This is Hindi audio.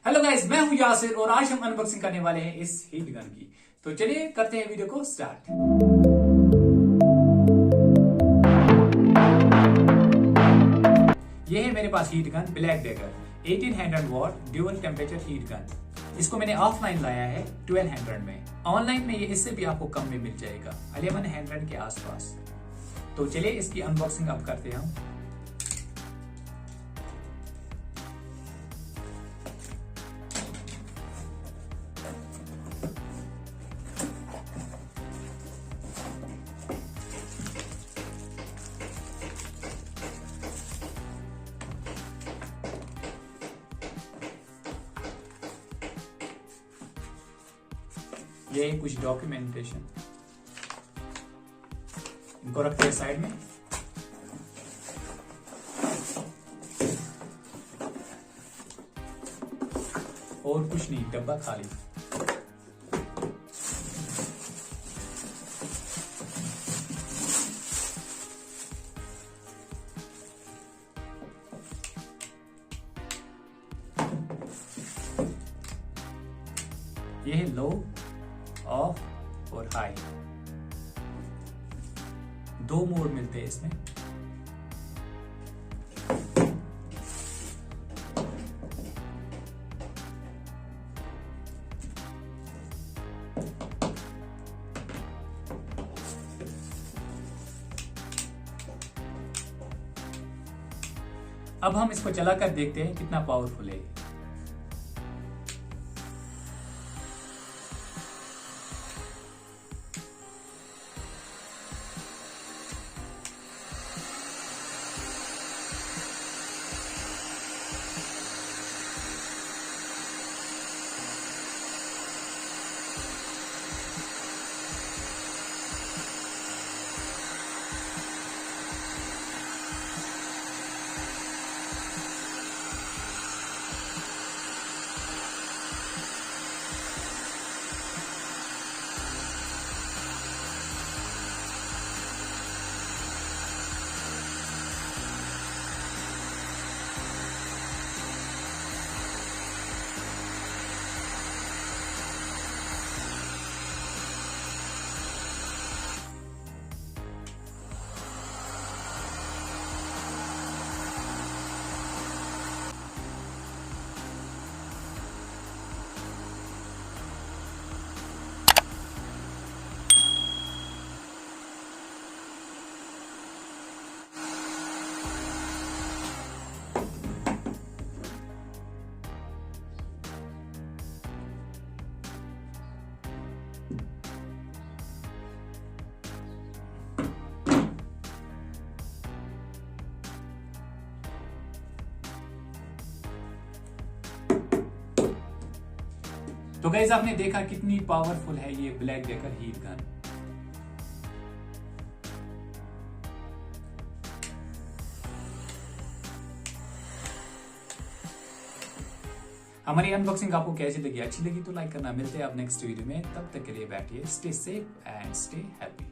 हेलो गाइस, मैं हूं यासिर और आज हम अनबॉक्सिंग करने वाले हैं इस हीट गन की। तो चलिए करते हैं वीडियो को स्टार्ट। ये है मेरे पास heat gun Black Decker 1800 watt dual temperature heat gun. इसको मैंने ऑफलाइन लाया है 1200 में। ऑनलाइन में ये इससे भी आपको कम में मिल जाएगा 1100 के आसपास। तो चलिए इसकी अनबॉक्सिंग अब करते हैं हम। ये कुछ डॉक्यूमेंटेशन, इनको रखते हैं साइड में। और कुछ नहीं, डब्बा खाली। ये है लो, ऑफ और हाई, दो मोड मिलते हैं इसमें। अब हम इसको चलाकर देखते हैं कितना पावरफुल है। तो गाइस, आपने देखा कितनी पावरफुल है ये ब्लैक डेकर हीट गन। हमारी अनबॉक्सिंग आपको कैसी लगी? अच्छी लगी तो लाइक करना। मिलते हैं आप नेक्स्ट वीडियो में, तब तक के लिए बैठिए, stay safe and stay happy.